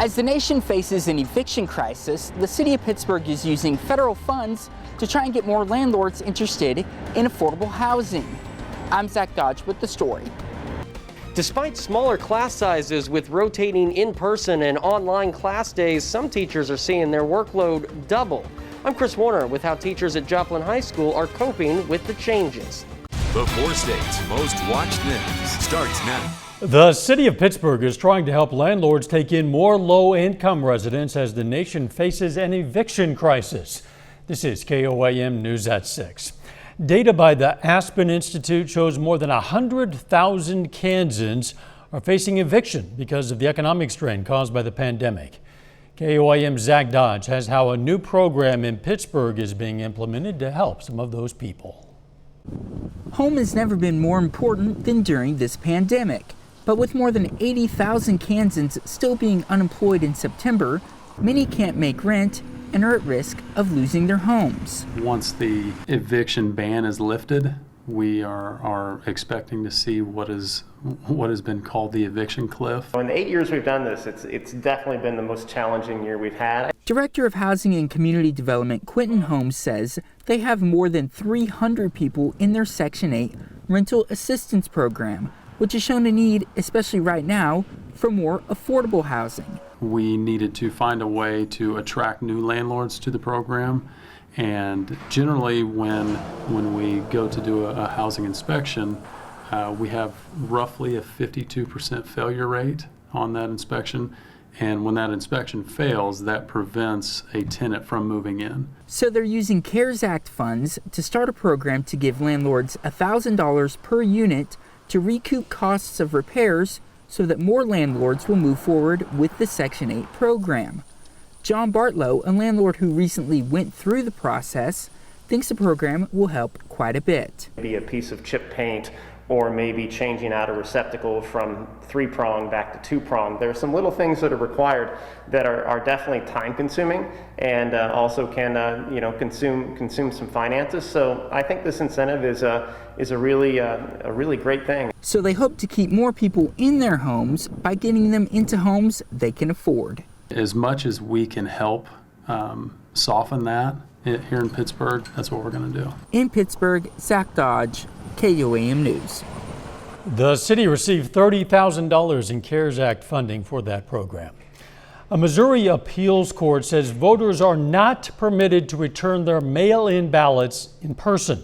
As the nation faces an eviction crisis, the city of Pittsburgh is using federal funds to try and get more landlords interested in affordable housing. I'm Zach Dodge with the story. Despite smaller class sizes with rotating in-person and online class days, some teachers are seeing their workload double. I'm Chris Warner with how teachers at Joplin High School are coping with the changes. The 4 states' most watched news starts now. The city of Pittsburgh is trying to help landlords take in more low-income residents as the nation faces an eviction crisis. This is KOAM News at 6. Data by the Aspen Institute shows more than 100,000 Kansans are facing eviction because of the economic strain caused by the pandemic. KOAM's Zach Dodge has how a new program in Pittsburgh is being implemented to help some of those people. Home has never been more important than during this pandemic. But with more than 80,000 Kansans still being unemployed in September, many can't make rent and are at risk of losing their homes. Once the eviction ban is lifted, we are expecting to see what has been called the eviction cliff. In the 8 years we've done this, it's definitely been the most challenging year we've had. Director of Housing and Community Development Quentin Holmes says they have more than 300 people in their Section 8 rental assistance program, which has shown a need, especially right now, for more affordable housing. We needed to find a way to attract new landlords to the program, and generally when we go to do a housing inspection, we have roughly a 52% failure rate on that inspection, and when that inspection fails, that prevents a tenant from moving in. So they're using CARES Act funds to start a program to give landlords $1,000 per unit to recoup costs of repairs so that more landlords will move forward with the Section 8 program. John Bartlow, a landlord who recently went through the process, thinks the program will help quite a bit. Maybe a piece of chip paint, or maybe changing out a receptacle from 3-prong back to 2-prong. There are some little things that are required that are definitely time consuming and also can consume some finances. So I think this incentive is a really great thing. So they hope to keep more people in their homes by getting them into homes they can afford. As much as we can help soften that here in Pittsburgh, that's what we're going to do. In Pittsburgh, Zach Dodge, KOAM News. The city received $30,000 in CARES Act funding for that program. A Missouri appeals court says voters are not permitted to return their mail-in ballots in person.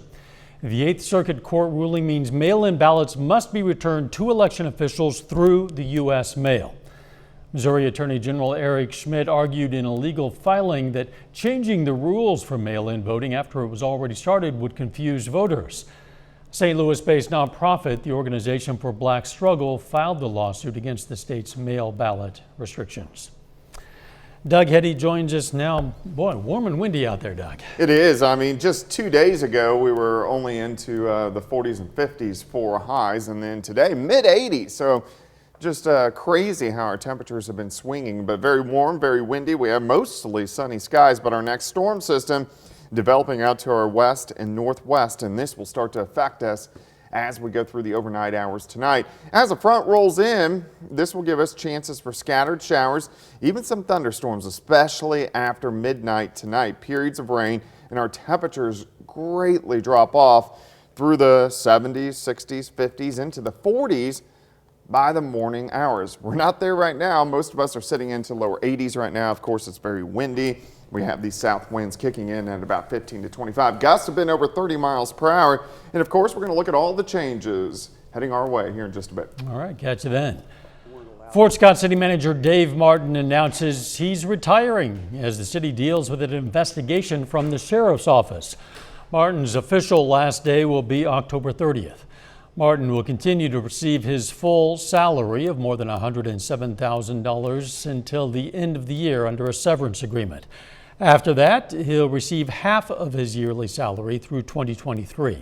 The 8th Circuit Court ruling means mail-in ballots must be returned to election officials through the U.S. mail. Missouri Attorney General Eric Schmidt argued in a legal filing that changing the rules for mail-in voting after it was already started would confuse voters. St. Louis-based nonprofit, the Organization for Black Struggle, filed the lawsuit against the state's mail ballot restrictions. Doug Heddy joins us now. Boy, warm and windy out there, Doug. It is. I mean, just 2 days ago, we were only into the 40s and 50s for highs, and then today, mid-80s. So just crazy how our temperatures have been swinging, but very warm, very windy. We have mostly sunny skies, but our next storm system developing out to our west and northwest, and this will start to affect us as we go through the overnight hours tonight. As the front rolls in, this will give us chances for scattered showers, even some thunderstorms, especially after midnight tonight. Periods of rain, and our temperatures greatly drop off through the 70s, 60s, 50s, into the 40s by the morning hours. We're not there right now. Most of us are sitting into lower 80s right now. Of course, it's very windy. We have these south winds kicking in at about 15 to 25. Gusts have been over 30 miles per hour. And of course, we're going to look at all the changes heading our way here in just a bit. All right, catch you then. Fort Scott City Manager Dave Martin announces he's retiring as the city deals with an investigation from the Sheriff's Office. Martin's official last day will be October 30th. Martin will continue to receive his full salary of more than $107,000 until the end of the year under a severance agreement. After that, he'll receive half of his yearly salary through 2023.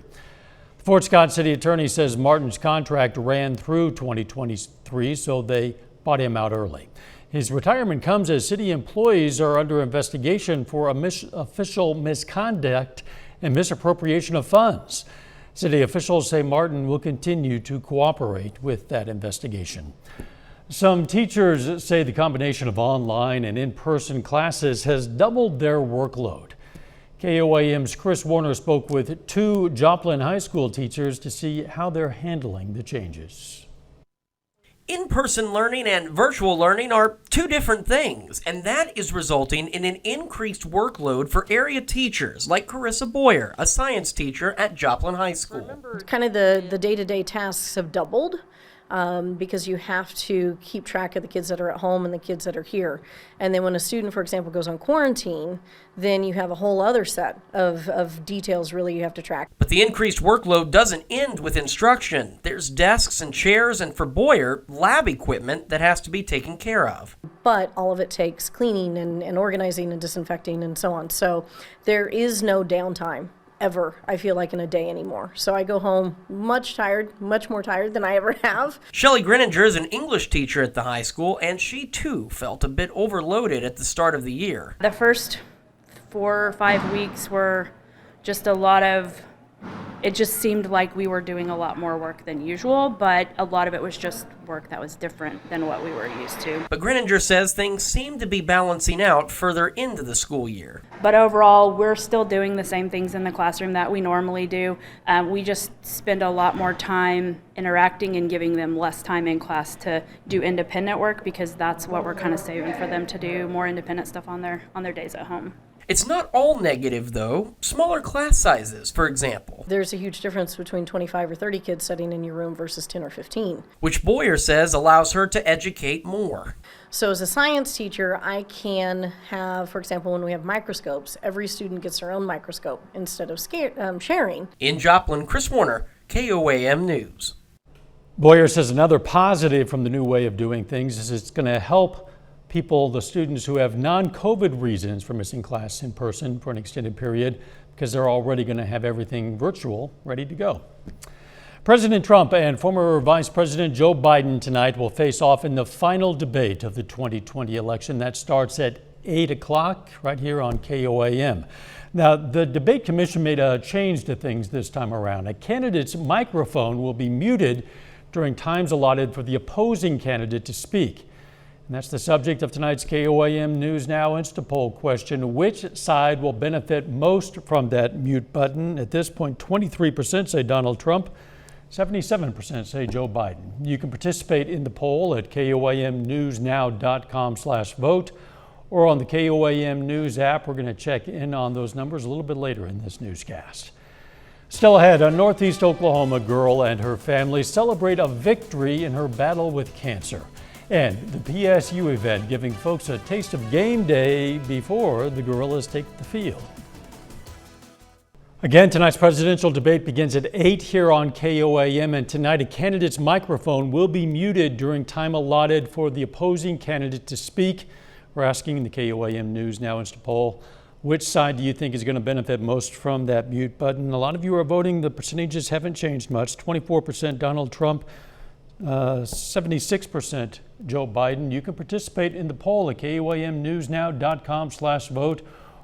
The Fort Scott City Attorney says Martin's contract ran through 2023, so they bought him out early. His retirement comes as city employees are under investigation for official misconduct and misappropriation of funds. City officials say Martin will continue to cooperate with that investigation. Some teachers say the combination of online and in-person classes has doubled their workload. KOAM's Chris Warner spoke with 2 Joplin High School teachers to see how they're handling the changes. In-person learning and virtual learning are 2 different things, and that is resulting in an increased workload for area teachers like Carissa Boyer, a science teacher at Joplin High School. Kind of the day-to-day tasks have doubled because you have to keep track of the kids that are at home and the kids that are here. And then when a student, for example, goes on quarantine, then you have a whole other set of details really you have to track. But the increased workload doesn't end with instruction. There's desks and chairs, and for Boyer, lab equipment that has to be taken care of. But all of it takes cleaning and organizing and disinfecting and so on. So there is no downtime ever, I feel like, in a day anymore. So I go home much more tired than I ever have. Shelley Greninger is an English teacher at the high school, and she too felt a bit overloaded at the start of the year. The first 4 or 5 weeks were just a lot of, it just seemed like we were doing a lot more work than usual, but a lot of it was just work that was different than what we were used to. But Greninger says things seem to be balancing out further into the school year. But overall, we're still doing the same things in the classroom that we normally do. We just spend a lot more time interacting and giving them less time in class to do independent work, because that's what we're kind of saving for them to do, more independent stuff on their days at home. It's not all negative, though. Smaller class sizes, for example. There's a huge difference between 25 or 30 kids sitting in your room versus 10 or 15. Which Boyer says allows her to educate more. So as a science teacher, I can have, for example, when we have microscopes, every student gets their own microscope instead of sharing. In Joplin, Chris Warner, KOAM News. Boyer says another positive from the new way of doing things is it's going to help people, the students who have non-COVID reasons for missing class in person for an extended period, because they're already going to have everything virtual ready to go. President Trump and former Vice President Joe Biden tonight will face off in the final debate of the 2020 election. That starts at 8 o'clock right here on KOAM. Now, the debate commission made a change to things this time around. A candidate's microphone will be muted during times allotted for the opposing candidate to speak. And that's the subject of tonight's KOAM News Now Instapoll question. Which side will benefit most from that mute button? At this point, 23% say Donald Trump, 77% say Joe Biden. You can participate in the poll at koamnewsnow.com/vote or on the KOAM News app. We're going to check in on those numbers a little bit later in this newscast. Still ahead, a Northeast Oklahoma girl and her family celebrate a victory in her battle with cancer. And the PSU event giving folks a taste of game day before the gorillas take the field. Again, tonight's presidential debate begins at 8 here on KOAM, and tonight a candidate's microphone will be muted during time allotted for the opposing candidate to speak. We're asking the KOAM News Now Instapoll, which side do you think is going to benefit most from that mute button? A lot of you are voting. The percentages haven't changed much. 24% Donald Trump, 76% Joe Biden. You can participate in the poll at koamnewsnow.com/vote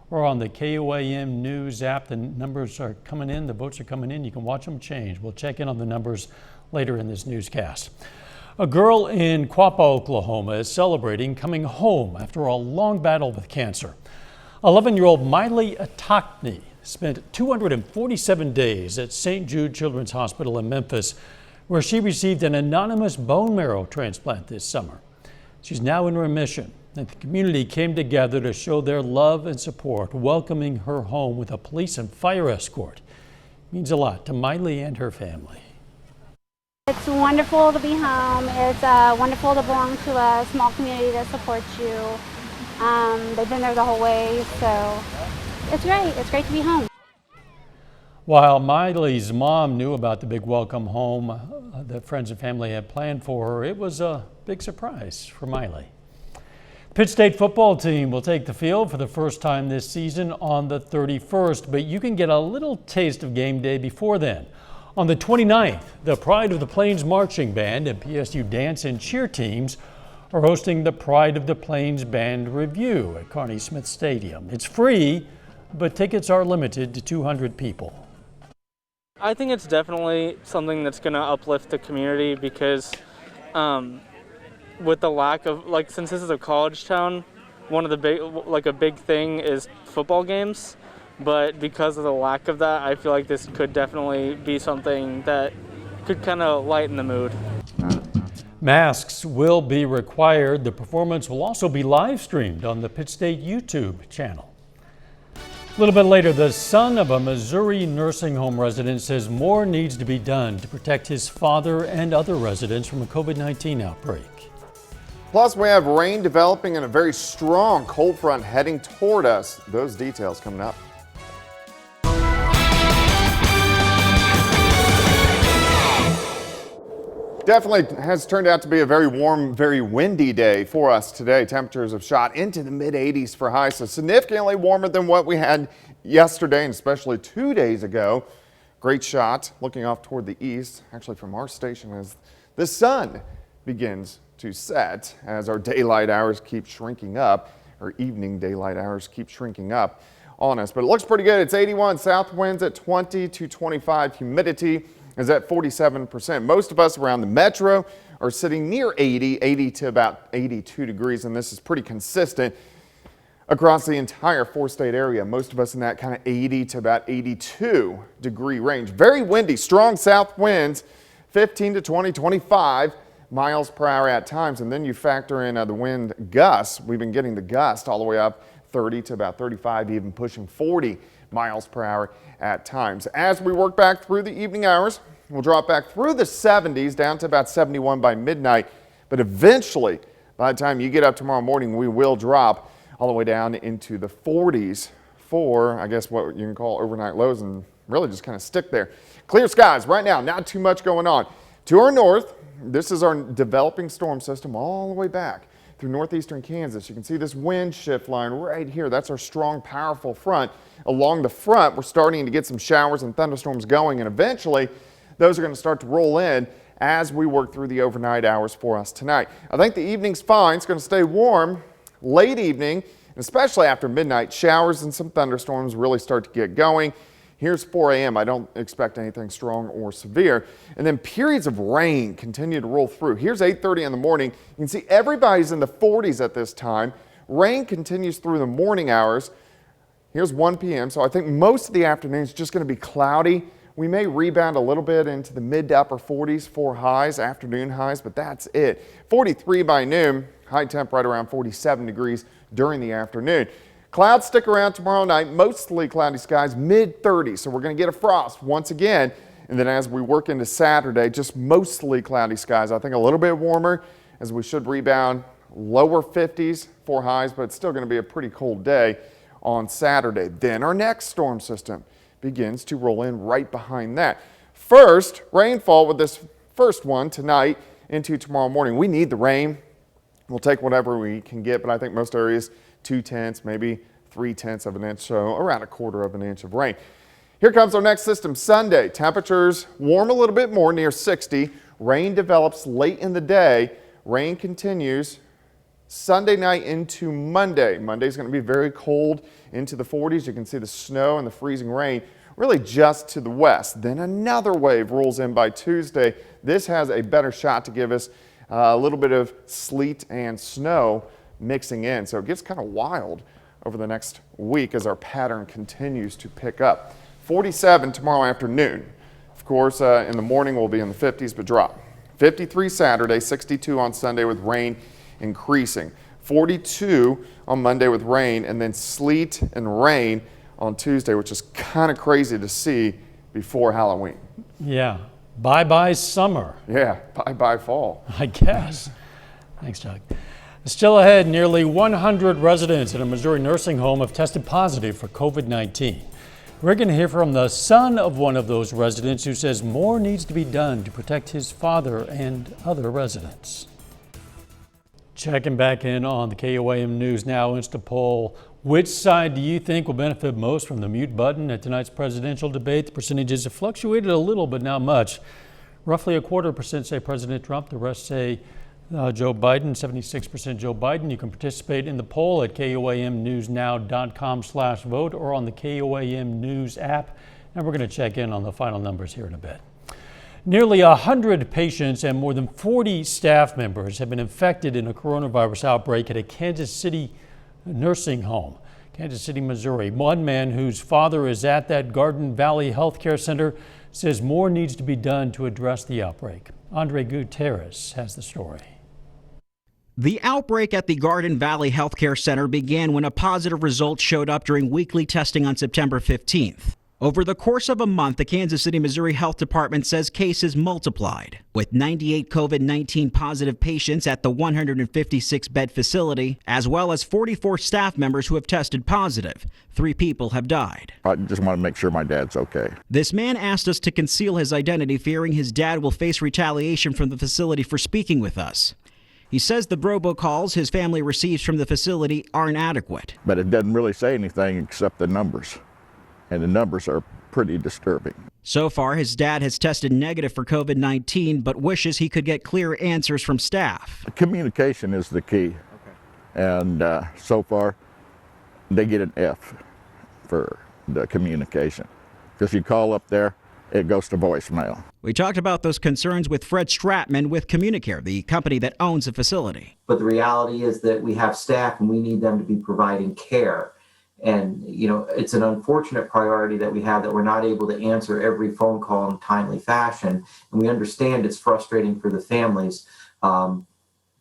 or on the KOAM News app. The numbers are coming in, the votes are coming in. You can watch them change. We'll check in on the numbers later in this newscast. A girl in Quapaw, Oklahoma is celebrating coming home after a long battle with cancer. 11-year-old Miley Atakni spent 247 days at St. Jude Children's Hospital in Memphis, where she received an anonymous bone marrow transplant this summer. She's now in remission, and the community came together to show their love and support, welcoming her home with a police and fire escort. It means a lot to Miley and her family. It's wonderful to be home. It's wonderful to belong to a small community that supports you. They've been there the whole way, so it's great. It's great to be home. While Miley's mom knew about the big welcome home that friends and family had planned for her, it was a big surprise for Miley. Pitt State football team will take the field for the first time this season on the 31st, but you can get a little taste of game day before then. On the 29th, the Pride of the Plains Marching Band and PSU dance and cheer teams are hosting the Pride of the Plains Band Review at Carney Smith Stadium. It's free, but tickets are limited to 200 people. I think it's definitely something that's going to uplift the community because with the lack of, like, since this is a college town, one of the big thing is football games. But because of the lack of that, I feel like this could definitely be something that could kind of lighten the mood. Masks will be required. The performance will also be live streamed on the Pitt State YouTube channel. A little bit later, the son of a Missouri nursing home resident says more needs to be done to protect his father and other residents from a COVID-19 outbreak. Plus, we have rain developing and a very strong cold front heading toward us. Those details coming up. Definitely has turned out to be a very warm, very windy day for us today. Temperatures have shot into the mid-80s for highs, so significantly warmer than what we had yesterday and especially 2 days ago. Great shot looking off toward the east, actually from our station, as the sun begins to set as our daylight hours keep shrinking up, or evening daylight hours keep shrinking up on us. But it looks pretty good. It's 81, south winds at 20 to 25, humidity is at 47%. Most of us around the metro are sitting near 80 to about 82 degrees, and this is pretty consistent across the entire four-state area. Most of us in that kind of 80 to about 82 degree range. Very windy, strong south winds, 15 to 20, 25 miles per hour at times, and then you factor in the wind gusts. We've been getting the gust all the way up 30 to about 35, even pushing 40 miles per hour at times. As we work back through the evening hours, we'll drop back through the 70s down to about 71 by midnight, but eventually by the time you get up tomorrow morning, we will drop all the way down into the 40s for, I guess, what you can call overnight lows, and really just kind of stick there. Clear skies right now, not too much going on. To our north, this is our developing storm system all the way back through northeastern Kansas. You can see this wind shift line right here. That's our strong, powerful front. Along the front, we're starting to get some showers and thunderstorms going, and eventually those are going to start to roll in as we work through the overnight hours for us tonight. I think the evening's fine. It's going to stay warm. Late evening, and especially after midnight, showers and some thunderstorms really start to get going. Here's 4 a.m. I don't expect anything strong or severe. And then periods of rain continue to roll through. Here's 8:30 in the morning. You can see everybody's in the 40s at this time. Rain continues through the morning hours. Here's 1 p.m. So I think most of the afternoon is just going to be cloudy. We may rebound a little bit into the mid to upper 40s for highs, afternoon highs, but that's it. 43 by noon, high temp right around 47 degrees during the afternoon. Clouds stick around tomorrow night, mostly cloudy skies, mid 30s. So we're going to get a frost once again. And then as we work into Saturday, just mostly cloudy skies. I think a little bit warmer as we should rebound lower 50s for highs, but it's still going to be a pretty cold day on Saturday. Then our next storm system begins to roll in right behind that. First, rainfall with this first one tonight into tomorrow morning. We need the rain. We'll take whatever we can get, but I think most areas 2/10, maybe 3/10 of an inch, so around 1/4 of an inch of rain. Here comes our next system Sunday. Temperatures warm a little bit more, near 60. Rain develops late in the day. Rain continues Sunday night into Monday. Monday's going to be very cold into the 40s. You can see the snow and the freezing rain really just to the west. Then another wave rolls in by Tuesday. This has a better shot to give us a little bit of sleet and snow mixing in. So it gets kind of wild over the next week as our pattern continues to pick up. 47 tomorrow afternoon. Of course, in the morning we'll be in the 50s, but drop. 53 Saturday, 62 on Sunday with rain increasing. 42 on Monday with rain, and then sleet and rain on Tuesday, which is kind of crazy to see before Halloween. Yeah. Bye-bye summer. Yeah, bye-bye fall. I guess. Thanks, Chuck. Still ahead, nearly 100 residents in a Missouri nursing home have tested positive for COVID-19. We're going to hear from the son of one of those residents who says more needs to be done to protect his father and other residents. Checking back in on the KOAM News Now Insta poll. Which side do you think will benefit most from the mute button at tonight's presidential debate? The percentages have fluctuated a little, but not much. Roughly 1/4% say President Trump. The rest say Joe Biden, 76% Joe Biden. You can participate in the poll at KOAMnewsnow.com/vote or on the KOAM News app. And we're going to check in on the final numbers here in a bit. Nearly 100 patients and more than 40 staff members have been infected in a coronavirus outbreak at a Kansas City nursing home. Kansas City, Missouri. One man whose father is at that Garden Valley Healthcare Center says more needs to be done to address the outbreak. Andre Gutierrez has the story. The outbreak at the Garden Valley Healthcare Center began when a positive result showed up during weekly testing on September 15th. Over the course of a month, the Kansas City, Missouri Health Department says cases multiplied, with 98 COVID-19 positive patients at the 156-bed facility, as well as 44 staff members who have tested positive. 3 people have died. I just want to make sure my dad's okay. This man asked us to conceal his identity, fearing his dad will face retaliation from the facility for speaking with us. He says the robocalls his family receives from the facility aren't adequate. But it doesn't really say anything except the numbers. And the numbers are pretty disturbing. So far, his dad has tested negative for COVID-19, but wishes he could get clear answers from staff. Communication is the key. And so far, they get an F for the communication. Because you call up there, it goes to voicemail. We talked about those concerns with Fred Stratman with Communicare, the company that owns the facility. But the reality is that we have staff and we need them to be providing care. And, you know, it's an unfortunate priority that we have that we're not able to answer every phone call in a timely fashion. And we understand it's frustrating for the families, but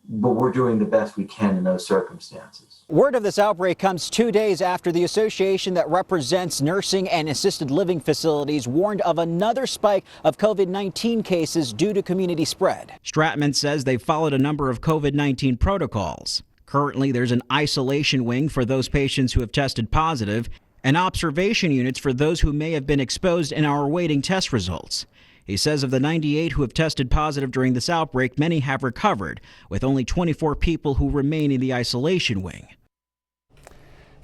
we're doing the best we can in those circumstances. Word of this outbreak comes 2 days after the association that represents nursing and assisted living facilities warned of another spike of COVID-19 cases due to community spread. Stratman says they've followed a number of COVID-19 protocols. Currently, there's an isolation wing for those patients who have tested positive and observation units for those who may have been exposed and are awaiting test results. He says of the 98 who have tested positive during this outbreak, many have recovered, with only 24 people who remain in the isolation wing.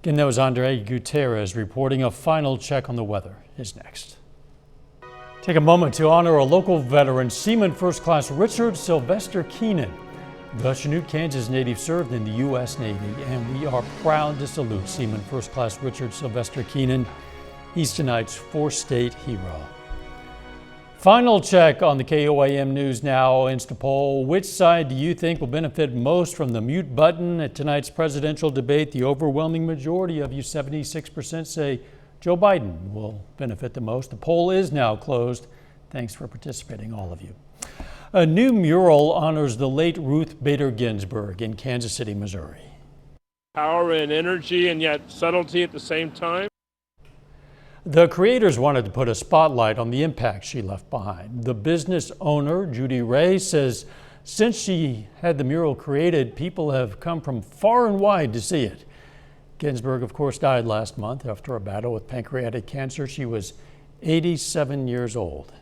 Again, that was Andre Gutierrez reporting. A final check on the weather is next. Take a moment to honor a local veteran, Seaman First Class Richard Sylvester Keenan. The Chanute, Kansas native served in the U.S. Navy, and we are proud to salute Seaman First Class Richard Sylvester Keenan. He's tonight's 4-state hero. Final check on the KOAM News Now Instapoll. Which side do you think will benefit most from the mute button at tonight's presidential debate? The overwhelming majority of you, 76%, say Joe Biden will benefit the most. The poll is now closed. Thanks for participating, all of you. A new mural honors the late Ruth Bader Ginsburg in Kansas City, Missouri. Power and energy and yet subtlety at the same time. The creators wanted to put a spotlight on the impact she left behind. The business owner, Judy Ray, says since she had the mural created, people have come from far and wide to see it. Ginsburg, of course, died last month after a battle with pancreatic cancer. She was 87 years old.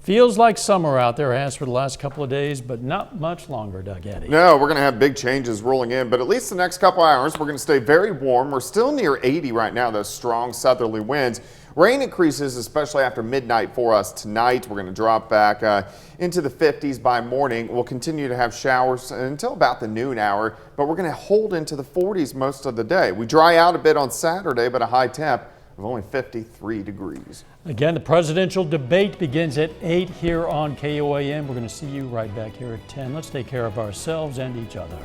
Feels like summer out there has for the last couple of days, but not much longer, Doug Eddy. No, we're going to have big changes rolling in, but at least the next couple hours, we're going to stay very warm. We're still near 80 right now, those strong southerly winds. Rain increases, especially after midnight for us tonight. We're going to drop back into the 50s by morning. We'll continue to have showers until about the noon hour, but we're going to hold into the 40s most of the day. We dry out a bit on Saturday, but a high temp of only 53 degrees. Again, the presidential debate begins at 8 here on KOAM. We're going to see you right back here at 10. Let's take care of ourselves and each other.